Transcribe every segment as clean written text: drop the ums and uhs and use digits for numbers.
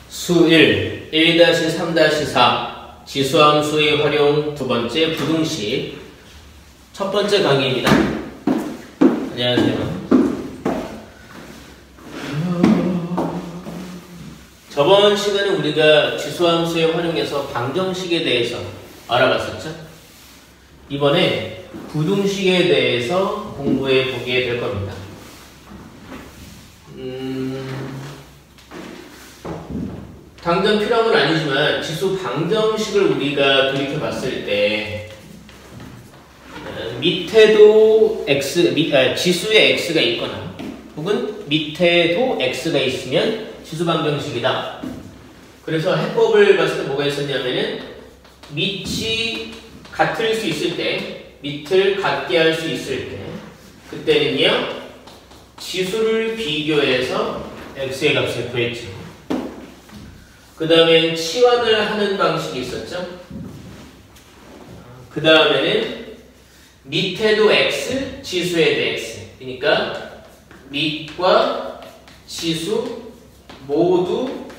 수 1, 1-3-4 지수함수의 활용 두 번째 부등식 첫 번째 강의입니다. 안녕하세요. 저번 시간에 우리가 지수함수의 활용에서 방정식에 대해서 알아봤었죠? 이번에 부등식에 대해서 공부해 보게 될 겁니다. 당장 필요한 건 아니지만 지수 방정식을 우리가 돌이켜 봤을 때 밑에도 지수에 x가 있거나 혹은 밑에도 x가 있으면 지수 방정식이다. 그래서 해법을 봤을 때 뭐가 있었냐면은 밑이 같을 수 있을 때, 밑을 같게 할 수 있을 때 그때는요 지수를 비교해서 x의 값을 구했죠. 그 다음엔 치환을 하는 방식이 있었죠. 그 다음에는 밑에도 x, 지수에도 x. 그러니까 밑과 지수 모두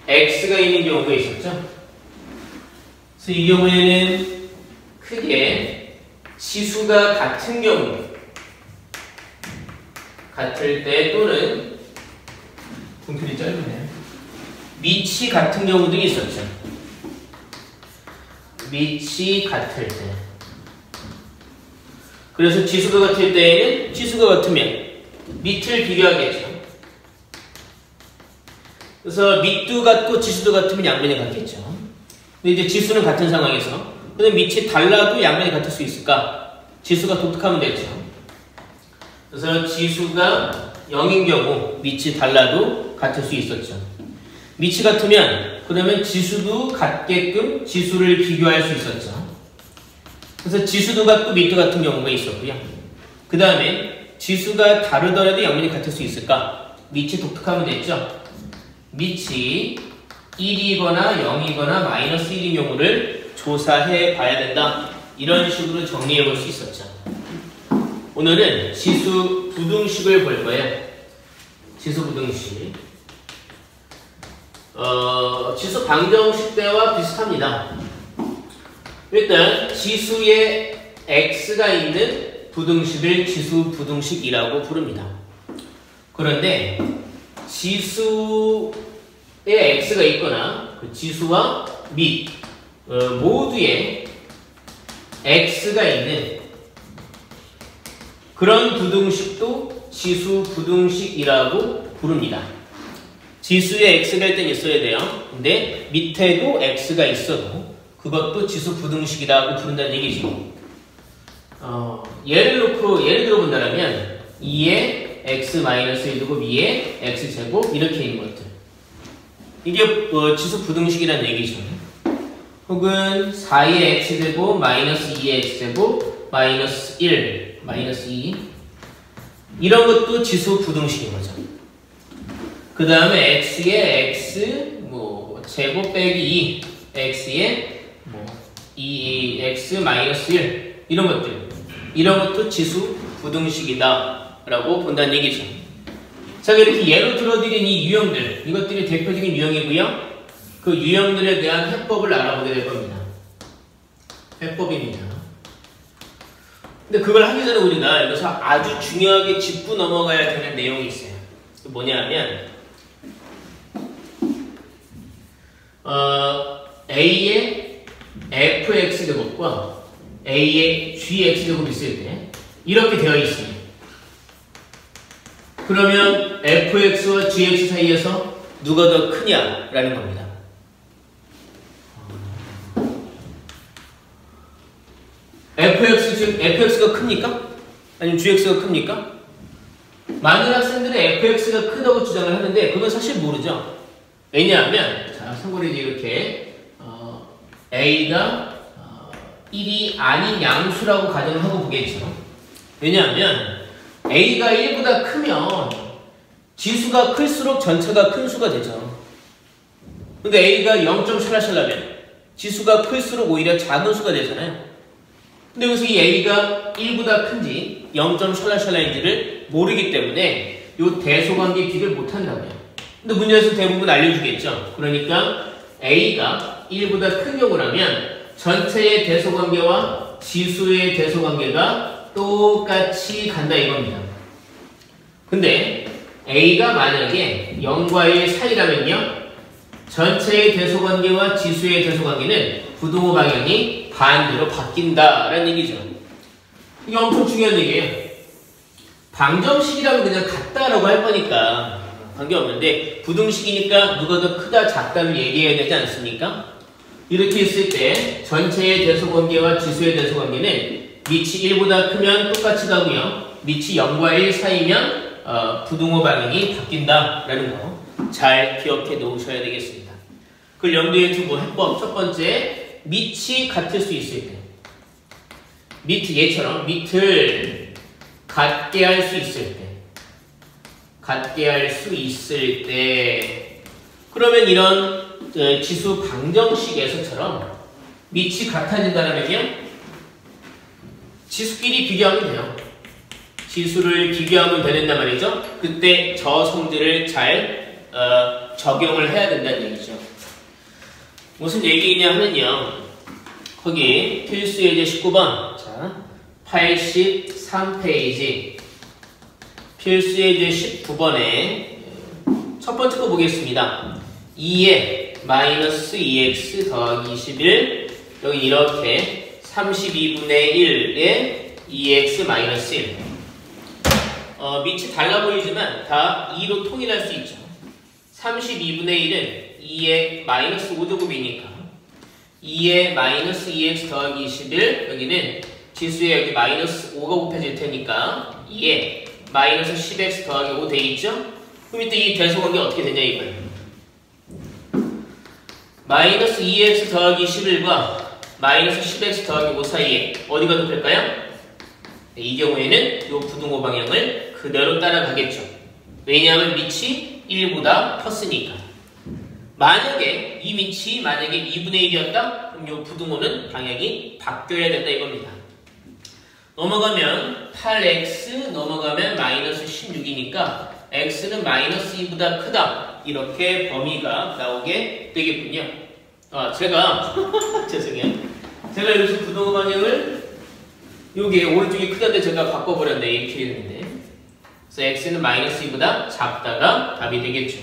x가 있는 경우가 있었죠. 그래서 이 경우에는 크게 지수가 같은 경우, 같을 때 또는 분필이 짧으네요. 밑이 같은 경우도 있었죠. 밑이 같을 때. 그래서 지수가 같을 때에는 지수가 같으면 밑을 비교하겠죠. 그래서 밑도 같고 지수도 같으면 양면이 같겠죠. 근데 이제 지수는 같은 상황에서 근데 밑이 달라도 양면이 같을 수 있을까? 지수가 독특하면 되죠. 그래서 지수가 0인 경우 밑이 달라도 같을 수 있었죠. 밑이 같으면 그러면 지수도 같게끔 지수를 비교할 수 있었죠. 그래서 지수도 같고 밑도 같은 경우가 있었고요. 그 다음에 지수가 다르더라도 양면이 같을 수 있을까? 밑이 독특하면 됐죠. 밑이 1이거나 0이거나 마이너스 1인 경우를 조사해 봐야 된다. 이런 식으로 정리해 볼 수 있었죠. 오늘은 지수 부등식을 볼 거예요. 지수 부등식. 지수 방정식 때와 비슷합니다. 일단 지수에 x가 있는 부등식을 지수 부등식이라고 부릅니다. 그런데 지수에 x가 있거나 그 지수와 밑 모두에 x가 있는 그런 부등식도 지수 부등식이라고 부릅니다. 지수에 x가 일단 있어야 돼요. 근데 밑에도 x가 있어도 그것도 지수 부등식이라고 부른다는 얘기죠. 예를 들어본다면 2에 x-1이고 위에 x제곱 이렇게 있는 것들. 이게 지수 부등식이라는 얘기죠. 혹은 4의 x제곱 마이너스 2의 x제곱 마이너스 1 마이너스 2 이런 것도 지수 부등식인 거죠. 그 다음에 x에 x 제곱 빼기 2 x에 2x 마이너스 1 이런 것도 지수 부등식이다 라고 본다는 얘기죠. 자, 이렇게 예로 들어드린 이 유형들, 이것들이 대표적인 유형이고요. 그 유형들에 대한 해법을 알아보게 될 겁니다. 해법입니다. 근데 그걸 하기 전에 우리가 여기서 아주 중요하게 짚고 넘어가야 되는 내용이 있어요. 뭐냐면 A의 fx제곱과 A의 gx제곱이 있을 때 이렇게 되어 있습니다. 그러면 fx와 gx 사이에서 누가 더 크냐라는 겁니다. fx가 큽니까? 아니면 gx가 큽니까? 많은 학생들은 fx가 크다고 주장을 하는데 그건 사실 모르죠. 왜냐하면 자, 참고로 이렇게 a가 1이 아닌 양수라고 가정을 하고 보겠죠. 왜냐하면 a가 1보다 크면 지수가 클수록 전체가 큰 수가 되죠. 근데 a가 0.샬라샬라면 지수가 클수록 오히려 작은 수가 되잖아요. 근데 여기서 이 a가 1보다 큰지 0.샬라샬라인지를 모르기 때문에 이 대소관계 비교를 못한다고요. 근데 문제에서 대부분 알려주겠죠. 그러니까 A가 1보다 큰 경우라면 전체의 대소관계와 지수의 대소관계가 똑같이 간다 이겁니다. 근데 A가 만약에 0과 1 사이라면요, 전체의 대소관계와 지수의 대소관계는 부등호 방향이 반대로 바뀐다라는 얘기죠. 이게 엄청 중요한 얘기예요. 방정식이라면 그냥 같다라고 할 거니까 관계없는데, 부등식이니까 누가 더 크다 작다를 얘기해야 되지 않습니까? 이렇게 있을 때 전체의 대소관계와 지수의 대소관계는 밑이 1보다 크면 똑같이 가고요, 밑이 0과 1 사이면 부등호 방향이 바뀐다라는 거 잘 기억해 놓으셔야 되겠습니다. 그걸 염두에 두고 해법 첫 번째, 밑이 같을 수 있을 때, 밑 얘처럼 밑을 같게 할 수 있을 때, 그러면 이런 지수 방정식에서처럼 밑이 같아진다면요, 지수끼리 비교하면 돼요. 지수를 비교하면 되는단 말이죠. 그때 저 성질을 잘 적용을 해야 된다는 얘기죠. 무슨 얘기냐 하면요, 거기 필수 예제 19번, 자 83페이지 필수 예제 19번에 첫 번째 거 보겠습니다. 2에 마이너스 2x 더하기 21, 여기 이렇게 32분의 1에 2x 마이너스 1. 밑이 달라 보이지만 다 2로 통일할 수 있죠. 32분의 1은 2의 마이너스 5제곱이니까 2의 마이너스 2x 더하기 21, 여기는 지수에 여기 마이너스 5가 곱해질 테니까 2에 마이너스 10x 더하기 5 돼 있죠? 그럼 이때 이 대소관계 어떻게 되냐 이거예요. 마이너스 2x 더하기 11과 마이너스 10x 더하기 5 사이에 어디가 더 클까요? 이 경우에는 이 부등호 방향을 그대로 따라가겠죠. 왜냐하면 밑이 1보다 컸으니까. 만약에 이 밑이 만약에 2분의 1이었다? 그럼 이 부등호는 방향이 바뀌어야 된다 이겁니다. 넘어가면 8x 넘어가면 마이너스 16이니까 x는 마이너스 2보다 크다. 이렇게 범위가 나오게 되겠군요. 제가 죄송해요. 제가 여기서 부등호 방향을 여기 오른쪽이 크다는데 제가 바꿔버렸네. 이렇게 했는데, 그래서 x는 마이너스 2보다 작다가 답이 되겠죠.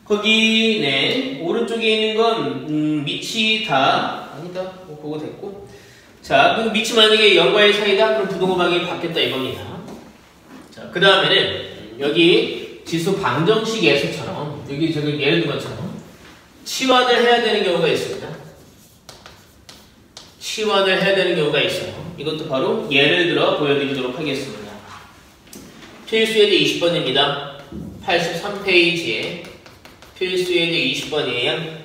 거기 오른쪽에 있는 건 밑이 다 아니다. 그거 됐고, 자 그럼 밑이 만약에 0과 1 사이다. 그럼 부등호 방향이 바뀌었다 이겁니다. 자 그 다음에는 여기 지수 방정식에서처럼 여기 저기 예를 든 것처럼 치환을 해야 되는 경우가 있습니다. 치환을 해야 되는 경우가 있어요. 이것도 바로 예를 들어 보여드리도록 하겠습니다. 필수 예제 20번입니다. 83페이지에 필수 예제 20번이에요.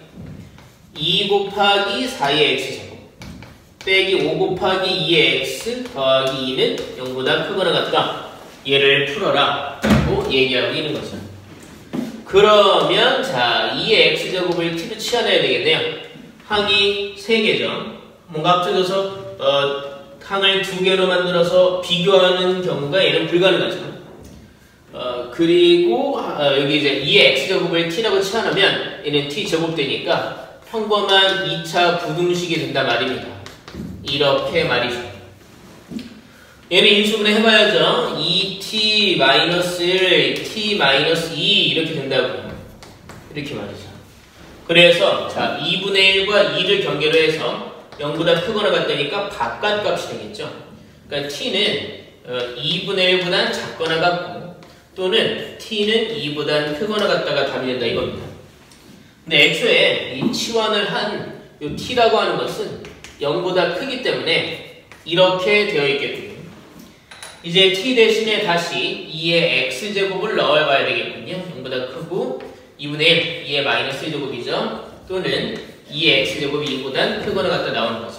2 곱하기 4의 x제곱 빼기 5 곱하기 2의 x 더하기 2는 0보다 크거나 같다. 얘를 풀어라 라고 얘기하고 있는 거죠. 그러면 자 2의 x제곱을 t로 치환해야 되겠네요. 항이 3개죠. 뭔가 합쳐져서 항을 2개로 만들어서 비교하는 경우가 얘는 불가능하죠. 그리고 여기 이제 2의 x제곱을 t라고 치환하면 얘는 t제곱 되니까 평범한 2차 부등식이 된다 말입니다. 이렇게 말이죠. 얘는 인수분해 해봐야죠. 2t-1, t-2 이렇게 된다고요. 이렇게 말이죠. 그래서 자 2분의 1과 2를 경계로 해서 0보다 크거나 같다니까 바깥값이 되겠죠. 그러니까 t는 2분의 1보다 작거나 같고 또는 t는 2보다 크거나 같다가 답이 된다 이겁니다. 근데 애초에 이 치환을 한 이 t라고 하는 것은 0보다 크기 때문에 이렇게 되어 있겠군요. 이제 t 대신에 다시 2의 x제곱을 넣어봐야 되겠군요. 0보다 크고 2분의 1, 2의 마이너스 1제곱이죠. 또는 2의 x제곱이 2보다 크거나 같다 나오는 거죠.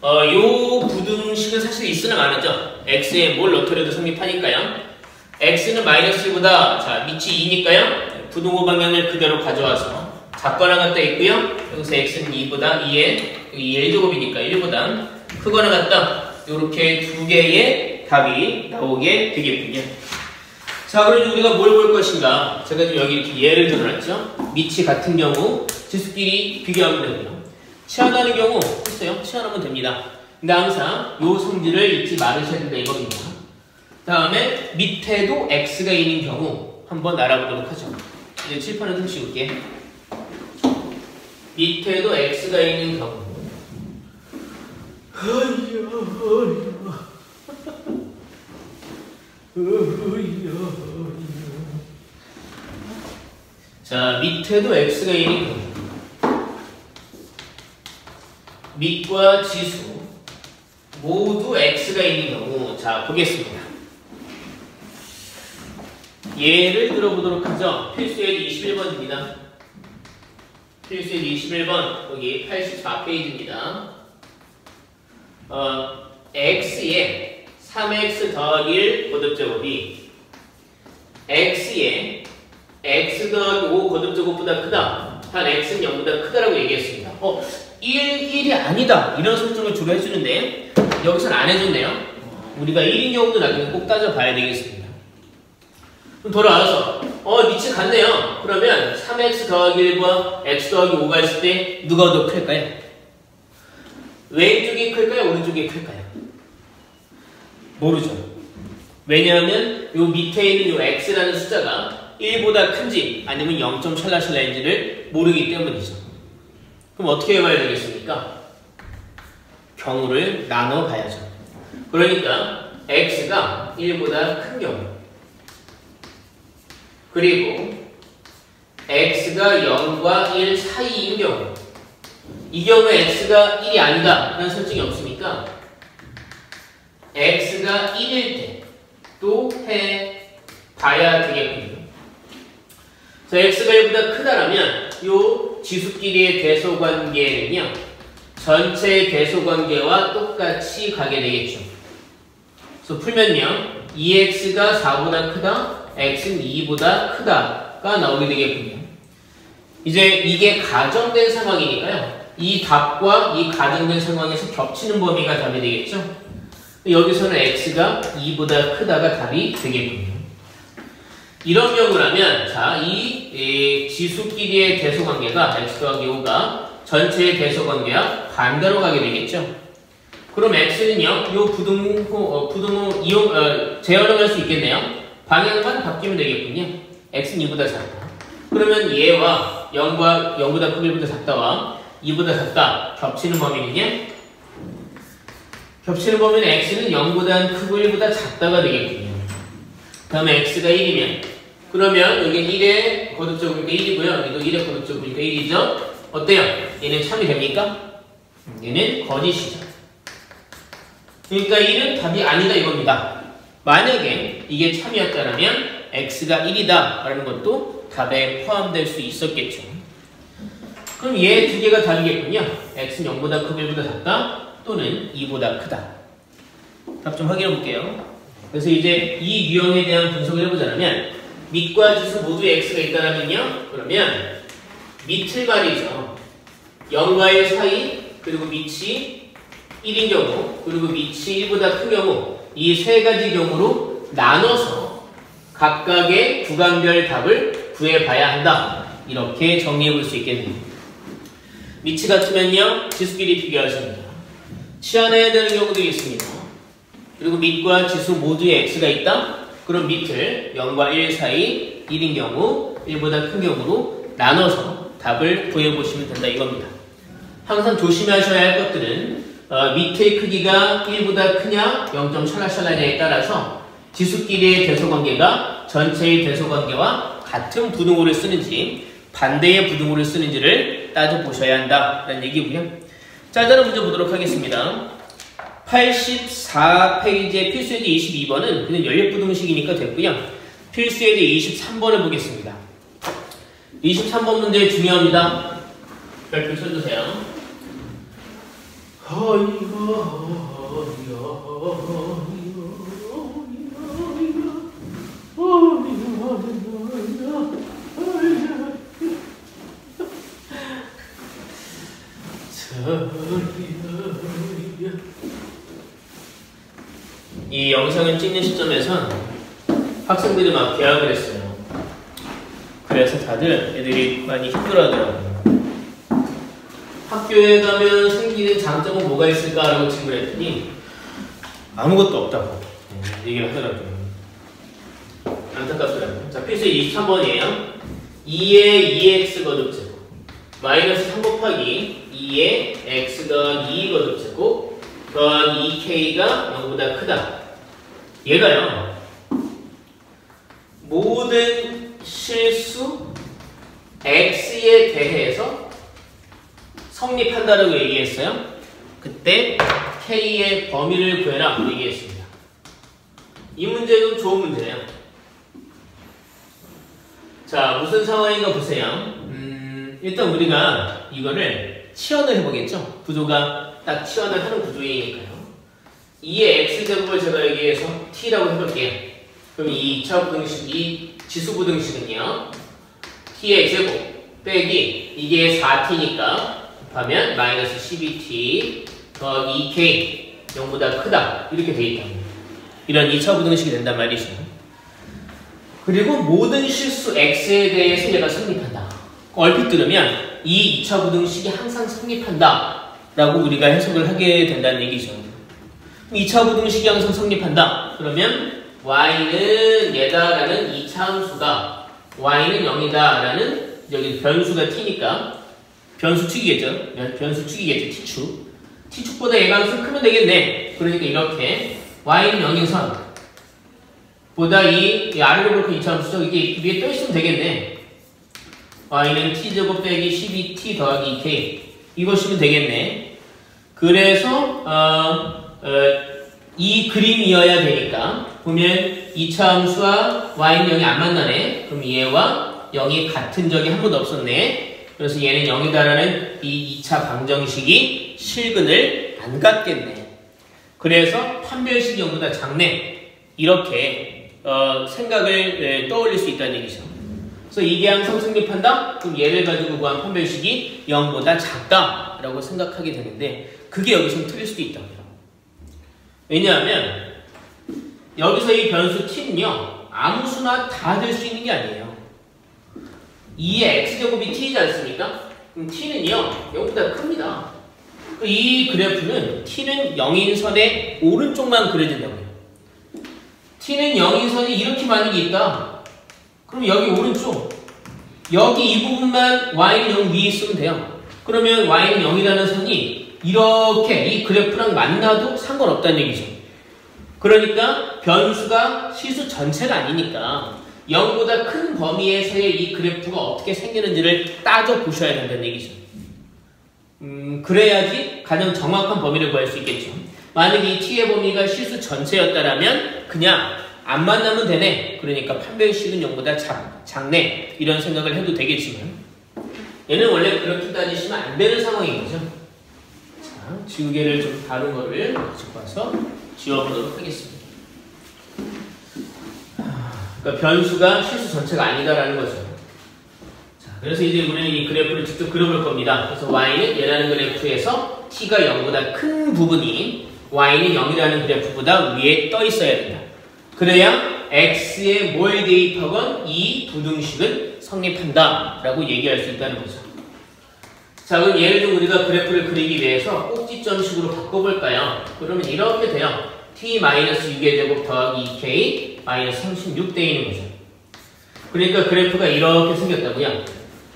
요 부등식은 사실 있으나 마나죠. x에 뭘 넣더라도 성립하니까요. x는 마이너스 1보다 자 밑이 2니까요. 부등호 방향을 그대로 가져와서 작거나 같다 있고요. 여기서 x는 2보다 2의 1제곱이니까 1보다 크거나 같다. 이렇게 두 개의 답이 나오게 되겠군요. 자, 그럼 우리가 뭘 볼 것인가? 제가 지금 여기 이렇게 예를 들어놨죠? 밑이 같은 경우 지수끼리 비교하면 되고요. 치환하는 경우 했어요. 치환하면 됩니다. 근데 항상 요 성질을 잊지 말으셔야 된다 이겁니다. 다음에 밑에도 x가 있는 경우 한번 알아보도록 하죠. 이제 칠판을 좀 씌울게. 밑에도 x가 있는 경우. 자, 밑에도 x가 있는 경우. 밑과 지수 모두 x가 있는 경우. 자, 보겠습니다. 예를 들어보도록 하죠. 필수예제 21번입니다. 필수예제 21번 여기 84페이지입니다. x에 3x 더하기 1 거듭제곱이 x에 x 더하기 5 거듭제곱보다 크다. 한 x는 0보다 크다라고 얘기했습니다. 1이 아니다. 이런 설정을 주로 해주는데 여기서는 안 해줬네요. 우리가 1인 경우도 나중에 꼭 따져봐야 되겠습니다. 그럼 돌아와서 밑이 같네요. 그러면 3x 더하기 1과 x 더하기 5가 있을 때 누가 더 클까요? 왼쪽이 클까요? 오른쪽이 클까요? 모르죠. 왜냐하면 요 밑에 있는 요 x라는 숫자가 1보다 큰지 아니면 0점 샬라샬라인지를 모르기 때문이죠. 그럼 어떻게 해봐야 되겠습니까? 경우를 나눠 봐야죠. 그러니까 x가 1보다 큰 경우 그리고 x가 0과 1 사이인 경우 이 경우에 x가 1이 아니다 라는 설정이 없으니까 x가 1일 때 또 해봐야 되겠군요. 자, x가 1보다 크다라면 이 지수끼리의 대소관계는요 전체의 대소관계와 똑같이 가게 되겠죠. 그래서 풀면요 2x가 4보다 크다 x는 2보다 크다가 나오게 되겠군요. 이제 이게 가정된 상황이니까요. 이 답과 이 가정된 상황에서 겹치는 범위가 답이 되겠죠. 여기서는 x가 2보다 크다가 답이 되겠군요. 이런 경우라면 자, 이 지수끼리의 대소관계가 x 더하기 5가 전체의 대소관계와 반대로 가게 되겠죠. 그럼 x는요, 요 부등호 재활용할 수 있겠네요. 방향만 바뀌면 되겠군요. x는 2보다 작다. 그러면 얘와 0보다 크고 1보다 작다와 2보다 작다 겹치는 범위는요? 겹치는 범위는 x는 0보다 크고 1보다 작다가 되겠군요. 다음에 x가 1이면 그러면 여기 1의 거듭적으니까 1이고요. 여기도 1의 거듭적으니까 1이죠. 어때요? 얘는 참이 됩니까? 얘는 거짓이죠. 그러니까 1은 답이 아니다 이겁니다. 만약에 이게 참이었다면 x가 1이다 라는 것도 답에 포함될 수 있었겠죠. 그럼 얘 두 개가 답이겠군요. x는 0보다 크고 1보다 작다 또는 2보다 크다. 답 좀 확인해 볼게요. 그래서 이제 이 유형에 대한 분석을 해보자면 밑과 지수 모두에 x가 있다면요. 그러면 밑을 말이죠. 0과 1 사이 그리고 밑이 1인 경우 그리고 밑이 1보다 큰 경우 이 세 가지 경우로 나눠서 각각의 구간별 답을 구해봐야 한다. 이렇게 정리해 볼 수 있겠네요. 밑이 같으면요. 지수끼리 비교하십니다. 치환해야 되는 경우들이 있습니다. 그리고 밑과 지수 모두에 x가 있다. 그럼 밑을 0과 1 사이 1인 경우 1보다 큰 경우로 나눠서 답을 구해보시면 된다 이겁니다. 항상 조심하셔야 할 것들은 밑의 크기가 1보다 크냐 0점 샬라샬라냐에 따라서 지수끼리의 대소관계가 전체의 대소관계와 같은 부등호를 쓰는지 반대의 부등호를 쓰는지를 따져보셔야 한다라는 얘기고요. 자, 일단은 문제 보도록 하겠습니다. 84페이지의 필수예제 22번은 그냥 연립부등식이니까 됐고요. 필수예제 23번을 보겠습니다. 23번 문제 중요합니다. 별표 쳐주세요. 이 영상을 찍는 시점에선 학생들이 막 개학을 했어요. 그래서 다들 애들이 많이 힘들어하더라고요. 학교에 가면 생기는 장점은 뭐가 있을까라고 질문을 했더니 아무것도 없다고 얘기를 하더라고요. 안타깝더라고요. 자, 필수 23번이에요. 2의 2x 거듭제곱 마이너스 3 곱하기 2의 x가 2 거듭제곱 더한 2k가 0보다 크다. 얘가요. 모든 실수 x에 대해서 성립한다라고 얘기했어요. 그때 k의 범위를 구해라 얘기했습니다. 이 문제는 좋은 문제예요. 자, 무슨 상황인가 보세요. 일단 우리가 이거를 치환을 해보겠죠. 구조가 딱 치환을 하는 구조이니까요. 2의 x제곱을 제가 여기에서 t라고 해볼게요. 그럼 이 2차 부등식, 이 지수 부등식은요. t의 제곱 빼기 이게 4t니까 곱하면 마이너스 12t 더하기 2k 0보다 크다 이렇게 돼 있다. 이런 2차 부등식이 된단 말이죠. 그리고 모든 실수 x에 대해서 얘가 성립한다. 얼핏 들으면 이 2차 부등식이 항상 성립한다 라고 우리가 해석을 하게 된다는 얘기죠. 2차 부등식이 항상 성립한다. 그러면 y는 얘다라는 2차 함수가 y는 0이다 라는 여기 변수가 t니까 변수축이겠죠. t축. t축보다 얘가 항상 크면 되겠네. 그러니까 이렇게 y는 0인 선 보다 이 아래로 그렇고 2차 함수죠. 이게 위에 떠있으면 되겠네. y는 t제곱 빼기 12t 더하기 2k 이것이면 되겠네. 그래서 이 그림이어야 되니까 보면 2차 함수와 y는 0이 안 만나네. 그럼 얘와 0이 같은 적이 한 번도 없었네. 그래서 얘는 0이다라는 이 2차 방정식이 실근을 안 갖겠네. 그래서 판별식이 0보다 작네. 이렇게 생각을 떠올릴 수 있다는 얘기죠. 그래서 이게 항상 성립한다? 그럼 얘를 가지고 구한 판별식이 0보다 작다라고 생각하게 되는데 그게 여기서 틀릴 수도 있답니다. 왜냐하면 여기서 이 변수 t는요. 아무 수나 다 될 수 있는 게 아니에요. 2의 x제곱이 t이지 않습니까? 그럼 t는요. 0보다 큽니다. 이 그래프는 t는 0인 선의 오른쪽만 그려진다고요. t는 0인 선이 이렇게 만약에 있다. 그럼 여기 오른쪽 여기 이 부분만 y는 0 위에 있으면 돼요. 그러면 y는 0이라는 선이 이렇게 이 그래프랑 만나도 상관없다는 얘기죠. 그러니까 변수가 실수 전체가 아니니까 0보다 큰 범위에서의 이 그래프가 어떻게 생기는지를 따져보셔야 된다는 얘기죠. 그래야지 가장 정확한 범위를 구할 수 있겠죠. 만약에 이 t의 범위가 실수 전체였다라면 그냥 안 만나면 되네. 그러니까 판별식은 0보다 작네. 이런 생각을 해도 되겠지만 얘는 원래 그렇게 따지시면 안 되는 상황인 거죠. 자, 지우개를 좀 다른 거를 가지고 와서 지워보도록 하겠습니다. 그러니까 변수가 실수 전체가 아니다라는 거죠. 자, 그래서 이제 우리는 이 그래프를 직접 그려볼 겁니다. 그래서 y는 얘라는 그래프에서 t가 0보다 큰 부분이 y는 0이라는 그래프보다 위에 떠 있어야 된다. 그래야 x에 뭘 대입하건 이 부등식은 성립한다 라고 얘기할 수 있다는 거죠. 자, 그럼 예를 들어 우리가 그래프를 그리기 위해서 꼭지점식으로 바꿔볼까요? 그러면 이렇게 돼요. t-6의 제곱 더하기 2k 마이너스 36 돼 있는 거죠. 그러니까 그래프가 이렇게 생겼다고요.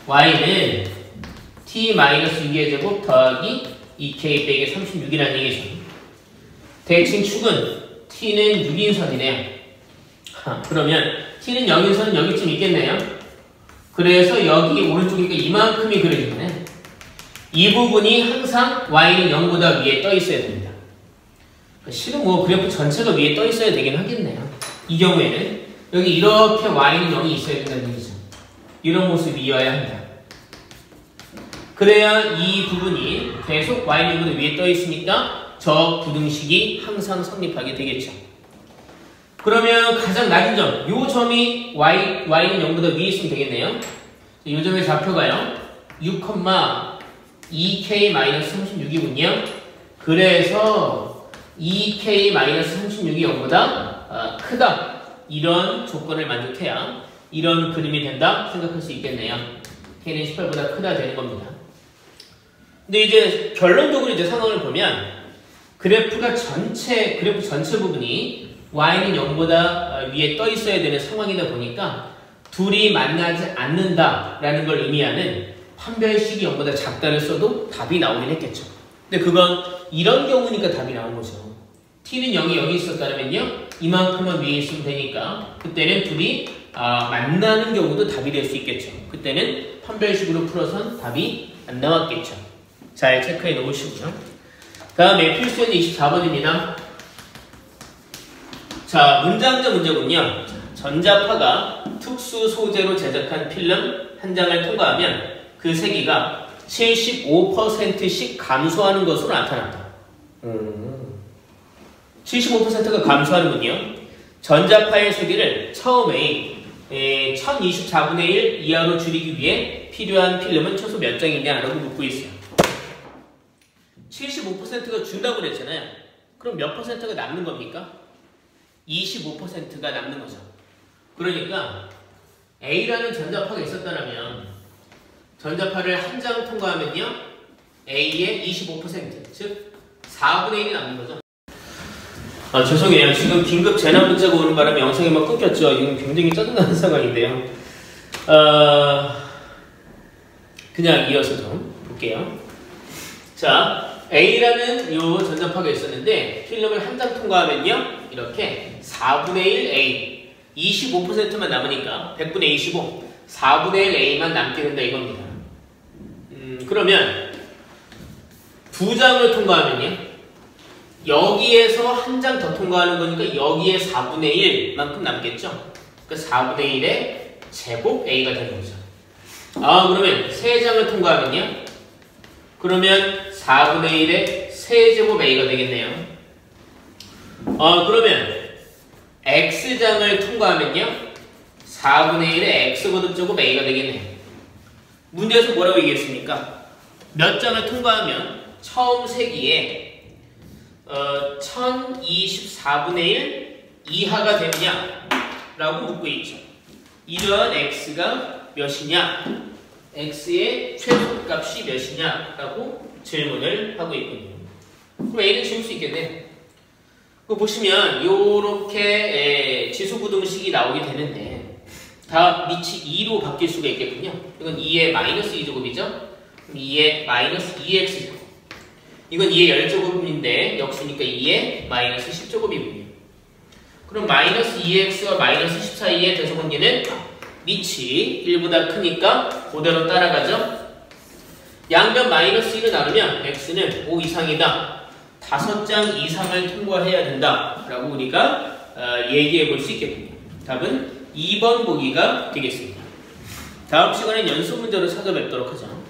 y는 t-6의 제곱 더하기 2k 빼기 36이라는 얘기죠. 대칭 축은 t는 6인선이네요. 그러면 t는 0인선은 여기쯤 있겠네요. 그래서 여기 오른쪽이니까 이만큼이 그려지네. 이 부분이 항상 y는 0보다 위에 떠 있어야 됩니다. 실은 뭐 그래프 전체가 위에 떠 있어야 되긴 하겠네요. 이 경우에는 여기 이렇게 y는 0이 있어야 된다는 얘기죠. 이런 모습이어야 합니다. 그래야 이 부분이 계속 y는 0보다 위에 떠 있으니까 저 부등식이 항상 성립하게 되겠죠. 그러면 가장 낮은 점, 요 점이 y는 0보다 위에 있으면 되겠네요. 이 점의 좌표가요. 6,2k-36이군요. 그래서 2k-36이 0보다 크다 이런 조건을 만족해야 이런 그림이 된다 생각할 수 있겠네요. k는 18보다 크다 되는 겁니다. 근데 이제 결론적으로 이제 상황을 보면 그래프 전체 부분이 y는 0보다 위에 떠 있어야 되는 상황이다 보니까 둘이 만나지 않는다라는 걸 의미하는 판별식이 0보다 작다를 써도 답이 나오긴 했겠죠. 근데 그건 이런 경우니까 답이 나온 거죠. t는 0이 여기 있었다면요, 이만큼만 위에 있으면 되니까 그때는 둘이 만나는 경우도 답이 될 수 있겠죠. 그때는 판별식으로 풀어선 답이 안 나왔겠죠. 잘 체크해 놓으시고요. 다음에 필수는 24번입니다. 자, 문장자 문제군요. 전자파가 특수 소재로 제작한 필름 한 장을 통과하면 그 세기가 75%씩 감소하는 것으로 나타난다. 75%가 감소하는군요. 전자파의 세기를 처음에 1024분의 1 이하로 줄이기 위해 필요한 필름은 최소 몇 장이냐라고 묻고 있어요. 75%가 준다고 그랬잖아요. 그럼 몇 퍼센트가 남는 겁니까? 25%가 남는 거죠. 그러니까 A라는 전자파가 있었다면 전자파를 한 장 통과하면요, A의 25%, 즉 4분의 1이 남는 거죠. 죄송해요. 지금 긴급 재난 문자가 오는 바람에 영상이 막 끊겼죠. 이건 굉장히 짜증나는 상황인데요. 그냥 이어서 좀 볼게요. 자, A라는 요 전자파가 있었는데 필름을 한 장 통과하면요, 이렇게 4분의 1 A, 25%만 남으니까 100분의 25, 4분의 1 A만 남게 된다 이겁니다. 그러면 두 장을 통과하면요, 여기에서 한 장 더 통과하는 거니까 여기에 4분의 1만큼 남겠죠. 그러니까 4분의 1의 제곱 A가 되는 거죠. 그러면 세 장을 통과하면요, 그러면 4분의 1의 세제곱 A가 되겠네요. 그러면 X장을 통과하면요, 4분의 1의 X제곱 A가 되겠네요. 문제에서 뭐라고 얘기했습니까? 몇 장을 통과하면 처음 세기에 1024분의 1 이하가 되느냐 라고 묻고 있죠. 이러한 X가 몇이냐, X의 최소값이 몇이냐 라고 질문을 하고 있군요. 그럼 A는 지울 수 있겠네. 그거 보시면 요렇게 지수부등식이 나오게 되는데 다 밑이 2로 바뀔 수가 있겠군요. 이건 2의 마이너스 2제곱이죠. 그럼 2의 마이너스 2x제곱. 이건 2의 10제곱인데 역수니까 2의 마이너스 10제곱이군요. 그럼 마이너스 2x와 마이너스 10 사이의 대소관계는 밑이 1보다 크니까 그대로 따라가죠. 양변 마이너스 1을 나누면 x는 5 이상이다. 5장 이상을 통과해야 된다 라고 우리가 얘기해 볼 수 있겠군요. 답은 2번 보기가 되겠습니다. 다음 시간엔 연습 문제로 찾아뵙도록 하죠.